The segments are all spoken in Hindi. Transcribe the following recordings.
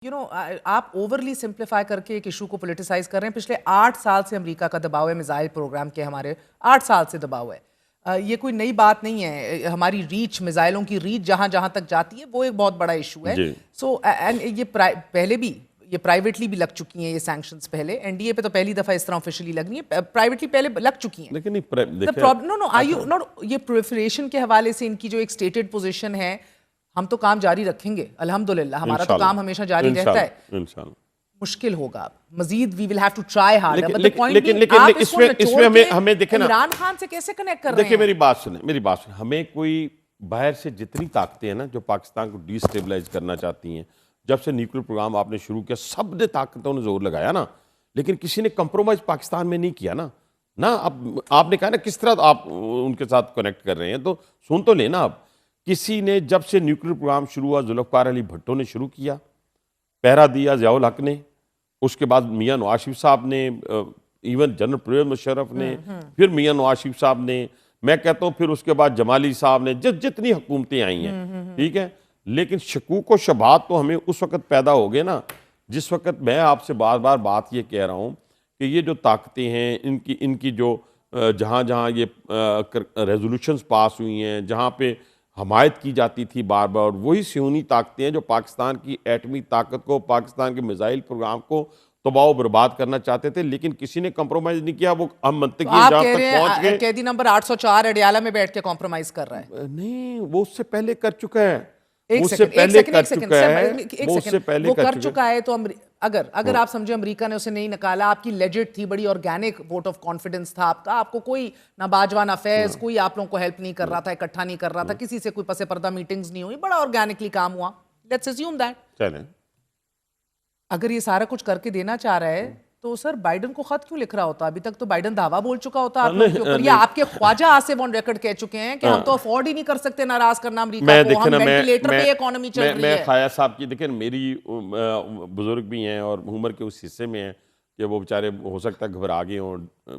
आप ओवरली सिंप्लीफाई करके एक इशू को पोलिटिसाइज कर रहे हैं। पिछले 8 साल से अमेरिका का दबाव है मिसाइल प्रोग्राम के, हमारे 8 साल से दबाव है। ये कोई नई बात नहीं है। हमारी रीच, मिसाइलों की रीच जहां जहां तक जाती है वो एक बहुत बड़ा इशू है। सो एंड ये पहले भी ये प्राइवेटली भी लग चुकी हैं ये सैंक्शंस। पहले एनडीए पे तो पहली दफा इस तरह ऑफिशियली लगनी है, प्राइवेटली पहले लग चुकी हैं। लेकिन ये प्रोलिफरेशन के हवाले से इनकी जो एक स्टेटेड पोजीशन है, हम तो काम जारी रखेंगे अल्हम्दुलिल्लाह, हमारा तो काम हमेशा जारी रहता है। मुश्किल होगा मजीद, we will have to try harder, but the point इसमें हमें देखे ना, इमरान खान से कैसे कनेक्ट कर रहे हैं। देखिए मेरी बात सुने, हमें कोई बाहर से जितनी ताकतें हैं ना जो पाकिस्तान को डिस्टेबलाइज करना चाहती हैं, जब से न्यूक्लियर प्रोग्राम आपने शुरू किया सब ने ताकतों ने जोर लगाया ना, लेकिन किसी ने कंप्रोमाइज पाकिस्तान में नहीं किया ना। अब आपने कहा ना किस तरह आप उनके साथ कनेक्ट कर रहे हैं, तो सुन तो लेना। अब किसी ने जब से न्यूक्लियर प्रोग्राम शुरू हुआ, जुल्फ़िकार अली भुट्टो ने शुरू किया, पहरा दिया ज़ियाउल हक ने, उसके बाद मियां नवाज शरीफ साहब ने, इवन जनरल परवेज़ मुशर्रफ ने, फिर मियां नवाज शरीफ साहब ने, मैं कहता हूँ फिर उसके बाद जमाली साहब ने, जितनी हुकूमतें आई हैं, ठीक है। लेकिन शकूक व शबात तो हमें उस वक्त पैदा हो गए ना जिस वक्त मैं आपसे बार बार बात ये कह रहा हूँ कि ये जो ताकतें हैं इनकी जो जहाँ जहाँ ये रेजोल्यूशंस पास हुई हैं, जहाँ पे हमायत की जाती थी बार बार, वही सियोनी ताकतें हैं जो पाकिस्तान की एटमी ताकत को, पाकिस्तान के मिसाइल प्रोग्राम को तबाह बर्बाद करना चाहते थे, लेकिन किसी ने कॉम्प्रोमाइज नहीं किया। वो हम मंतकी जहाँ तक पहुंच गए। कैदी नंबर 804 अडियाला में बैठ के कॉम्प्रोमाइज कर रहा है। नहीं, वो उससे पहले कर चुका है, वो कर चुका है। तो अगर आप समझे अमेरिका ने उसे नहीं निकाला, आपकी लेजिट थी, बड़ी ऑर्गेनिक वोट ऑफ कॉन्फिडेंस था आपको कोई ना बाजवा ना फैज, कोई आप लोगों को हेल्प नहीं कर रहा था, इकट्ठा नहीं कर रहा था, किसी से कोई पसे पर्दा मीटिंग्स नहीं हुई, बड़ा ऑर्गेनिकली काम हुआ। लेट्स अज्यूम दैट अगर ये सारा कुछ करके देना चाह रहा है तो सर बाइडन को खत क्यों लिख रहा होता? अभी तक तो बाइडन दावा बोल चुका होता आप लोगों के ऊपर, या आपके ख्वाजा आसिफ ऑन रिकॉर्ड कह चुके हैं कि हम तो अफोर्ड ही नहीं कर सकते नाराज करना अमेरिका को, हम वेंटिलेटर पे इकोनॉमी चल रही है। मैं ख्वाजा साहब की, देखिए मेरी बुजुर्ग भी हैं और उम्र के उस हिस्से में हैं कि वो बेचारे हो सकता है घबरा गए हों,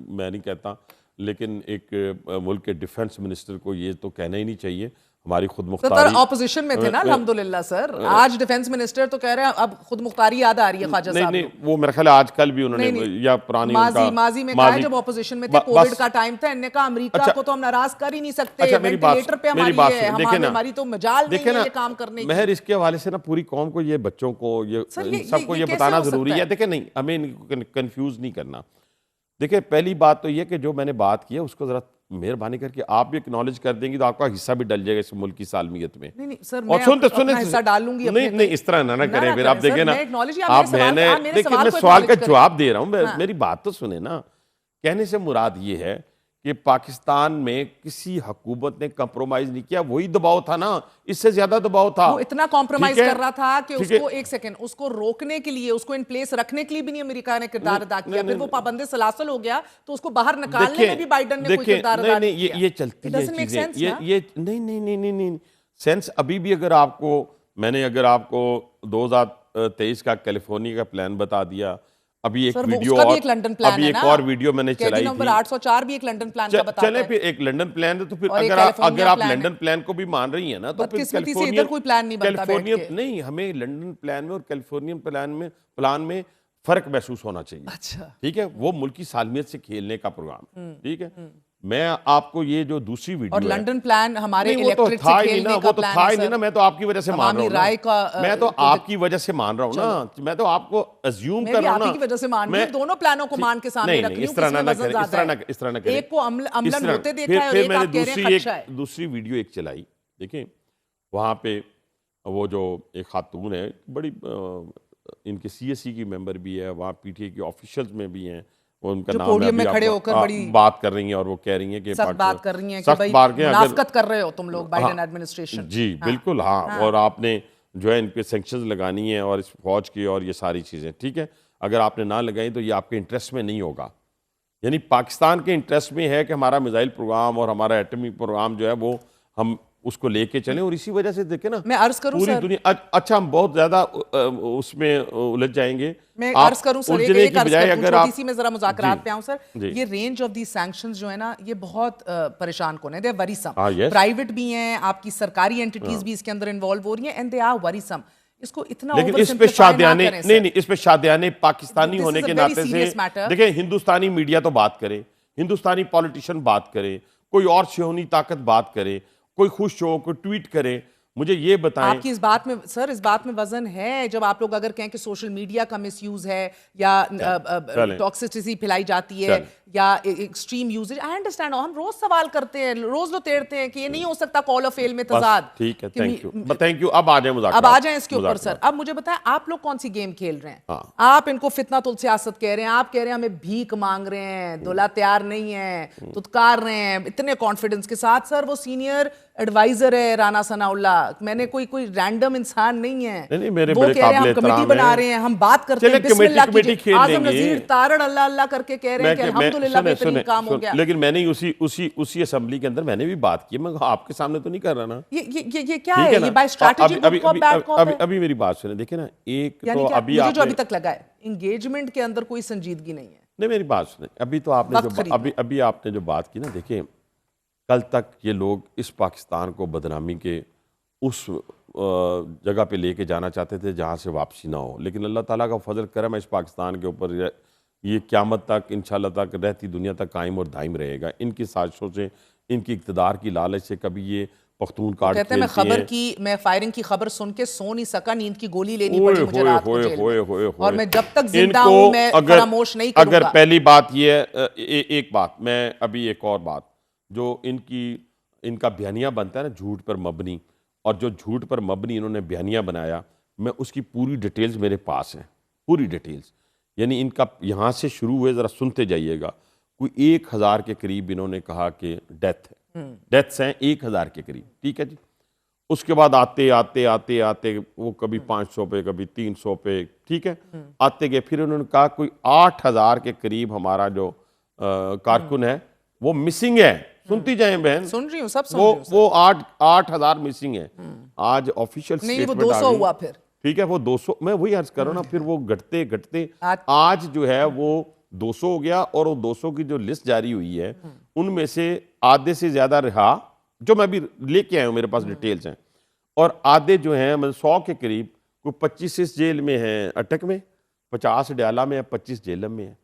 मैं नहीं कहता, लेकिन एक मुल्क के डिफेंस मिनिस्टर को ये तो कहना ही नहीं चाहिए। हमारी खुद मुख्तारी ऑपोजिशन में थे ना अल्हम्दुलिल्लाह सर, आज डिफेंस मिनिस्टर तो कह रहे हैं अब खुद मुख्तारी याद आ रही है ख्वाजा साहब। नहीं, वो मेरा ख्याल है आजकल भी उन्होंने या पुरानी माजी में कहा जब ऑपोजिशन में थे, कोविड का टाइम था, इन्होंने कहा अमेरिका को तो हम नाराज कर ही नहीं सकते, वेंटिलेटर पे हमारी तो मजाल नहीं है ये काम करने की। महर इसके हवाले से ना पूरी कौम को, ये बच्चों को, ये सबको ये बताना जरूरी है। देखिए नहीं, हमें इनको कंफ्यूज नहीं करना। देखिए पहली बात तो ये कि जो मैंने बात की है उसको जरा मेहरबानी करके आप भी एक्नॉलेज कर देंगे तो आपका हिस्सा भी डल जाएगा इस मुल्क की सालमियत में। नहीं सर, और सुनते हिस्सा डालूंगी। नहीं इस तरह ना करें फिर। आप देखें ना, आप मैंने देखिए मैं सवाल का जवाब दे रहा हूँ, मेरी बात तो सुने ना। कहने से मुराद ये है कि पाकिस्तान में किसी हुकूमत ने कंप्रोमाइज नहीं किया, वही दबाव था ना, इससे ज्यादा दबाव था। वो इतना कंप्रोमाइज कर रहा था कि उसको एक सेकंड उसको रोकने के लिए, उसको इन प्लेस रखने के लिए भी नहीं अमेरिका ने किरदार अदा किया। फिर वो पाबंदी सलासल हो गया तो उसको बाहर निकालने में भी बाइडन ने कोई किरदार अदा नहीं किया। ये चलती है चीजें, ये नहीं सेंस अभी भी। अगर आपको 2023 का कैलिफोर्निया का प्लान बता दिया, अभी एक वीडियो और अभी एक और वीडियो मैंने चलाई थी, नंबर 804 भी एक लंदन प्लान का बताता है। चले फिर एक लंदन प्लान है तो फिर अगर आप लंदन प्लान को भी मान रही हैं ना तो फिर कैलिफोर्निया कोई प्लान नहीं बनता। नहीं, हमें लंदन प्लान में और कैलिफोर्नियन प्लान में फर्क महसूस होना चाहिए। अच्छा, ठीक है, वो मुल्क की सालमियत से खेलने का प्रोग्राम, ठीक है। मैं आपको ये जो दूसरी वीडियो और लंदन प्लान हमारे वो तो था ही ना, वो तो था ही नहीं ना। मैं तो आपकी वजह से मान रहा हूँ, मैं तो आपकी वजज से मान रहा हूँ ना, मैं तो आपको अज्यूम कर रहा हूँ ना, की वजह से मान रहा हूँ। दोनों प्लानों को मान के सामने रख रही हूँ, इस तरह ना करें। एक को अमलन होते देखा है और एक आप कह रहे हैं खदशा है। दूसरी वीडियो एक चलाई, देखिए वहां पे वो जो एक खातून है, बड़ी इनके CSE की मेंबर भी है, वहाँ PTA की ऑफिशियल्स में भी हैं, उनका नाम पोडियम में खड़े होकर बड़ी बात कर रही हैं और वो कह रही हैं कि सख्त बात कर रही हैं कि भाई मुनाफकत कर रहे हो तुम लोग बाइडेन एडमिनिस्ट्रेशन। जी बिल्कुल, हाँ। और आपने जो है इन पे सैंक्शंस लगानी है और इस फौज की और ये सारी चीज़ें, ठीक है। अगर आपने ना लगाई तो ये आपके इंटरेस्ट में नहीं होगा। यानी पाकिस्तान के इंटरेस्ट में है कि हमारा मिसाइल प्रोग्राम और हमारा एटॉमिक प्रोग्राम जो है वो हम उसको लेके चलें, और इसी वजह से देखें ना मैं अर्ज करूं पूरी सर, दुनिया अच्छा हम बहुत ज्यादा उसमें उलझ जाएंगे। मैं अर्ज करूं सर, एक अगर आप इसी में जरा मुज़ाकरात पे आऊं सर, ये रेंज ऑफ दी सैंक्शंस जो है ना ये बहुत परेशान कौन है, दे आर वरीसम। प्राइवेट भी हैं, आपकी सरकारी एंटिटीज भी इसके अंदर इन्वॉल्व हो रही हैं, एंड दे आर वरीसम। इसको इतना लेकिन इस पे oversimplify ना शादियाने करें, नहीं सर। नहीं इस पे शादियाने पाकिस्तानी This होने is a के very नाते से serious matter. देखिए, हिंदुस्तानी मीडिया तो बात करे, हिंदुस्तानी पॉलिटिशियन बात करे, कोई और शहूनी ताकत बात करे, कोई खुश हो, कोई ट्वीट करे, मुझे ये बताएं। आपकी इस बात में सर, इस बात में वजन है जब आप लोग अगर कहें कि सोशल मीडिया का मिसयूज है या चलें। टॉक्सिसिटी फैलाई जाती है चलें। या एक्सट्रीम यूजेज, आई अंडरस्टैंड, हम रोज सवाल करते हैं, रोज लोतेड़ते हैं कि ये नहीं हो सकता कॉल ऑफ फेल में बस तजाद। ठीक है, कि thank you, me- thank you. अब आ जाए मुज़ाकरात, अब आ जाएं इसके ऊपर सर। मुज़ाकरात। अब मुझे बताएं आप लोग कौन सी गेम खेल रहे हैं? हाँ। आप इनको फितनातुल सियासत कह रहे हैं, आप कह रहे हैं हमें भीख मांग रहे हैं, दुल्हा तैयार नहीं है, तुतकार रहे हैं इतने कॉन्फिडेंस के साथ। सर वो सीनियर एडवाइजर है राना सनाउल्लाह, मैंने कोई रैंडम इंसान नहीं है। नहीं, मेरे वो बड़े कह रहे हैं हम काबिल कमेटी एहतराम बना हैं। रहे हैं, हम बात करते चलिए, हैं बिस्मिल्लाह कमेटी कीजिए। खेल आजम लेंगे। नजीर तारड़ अल्लाह अल्लाह करके कह रहे हैं कि अल्हम्दुलिल्लाह बेहतरीन काम हो गया। लेकिन मैंने उसी असेंबली के अंदर मैंने भी बात की, मैं आपके सामने तो नहीं कर रहा ना। ये क्या ठीक है? ना? ये by strategy good cop bad cop है? अभी मेरी बात सुने, देखिए ना, एक यानी तो क्या अभी मुझे जो अभी आपने तक लगा है एंगेजमेंट के अंदर कोई संजीदगी नहीं है। नहीं, मेरी बात सुने, अभी तो आपने वक्त जो खरीदना। अभी आपने जो बात की ना, देखिए, कल तक ये लोग इस पाकिस्तान को बदनामी के उस जगह पे लेके जाना चाहते थे जहाँ से वापसी ना हो, लेकिन अल्लाह ताला का फजल करम है इस पाकिस्तान के ऊपर, ये क़यामत तक इंशाअल्लाह तक रहती दुनिया तक कायम और दायम रहेगा। इनकी साजिशों से, इनकी इक़्तिदार की लालच से कभी ये पख्तून कार्ड कहते हैं मैं फायरिंग की खबर सुन के सो नहीं सका, नींद की गोली लेनी पड़ी मुझे रात को जेल में। और मैं जब तक जिंदा हूं मैं फरामोश नहीं करूंगा। अगर पहली बात ये है, एक बात मैं अभी एक और बात, जो इनका बयानिया बनता है ना झूठ पर मबनी, और जो झूठ पर मबनी इन्होंने बयानिया बनाया, मैं उसकी पूरी डिटेल्स मेरे पास हैं, पूरी डिटेल्स। यानी इनका यहाँ से शुरू हुए, ज़रा सुनते जाइएगा। कोई 1000 के करीब इन्होंने कहा कि डेथ्स हैं 1000 के करीब, ठीक है जी। उसके बाद आते आते आते आते वो कभी 500 पे, कभी 300 पे, ठीक है, आते गए। फिर उन्होंने कहा कोई 8000 के करीब हमारा जो कारकुन है वो मिसिंग है। सुनती जाए बहन, सुन रही हूँ, सब सुन रही हूँ सर। वो 8000 मिसिंग है। आज ऑफिशियल नहीं, वो स्टेटमेंट 200 हुआ फिर। ठीक है, वो 200, मैं वही अर्ज कर रहा हूँ ना, फिर वो घटते घटते आज जो है वो 200 हो गया। और वो 200 की जो लिस्ट जारी हुई है उनमें से आधे से ज्यादा रहा, जो मैं भी लेके आया हूँ, मेरे पास डिटेल्स हैं, और आधे जो हैं मतलब 100 के करीब, कोई 25 इस जेल में है अटक में, 50 डयाला में है, 25 जेलम में है।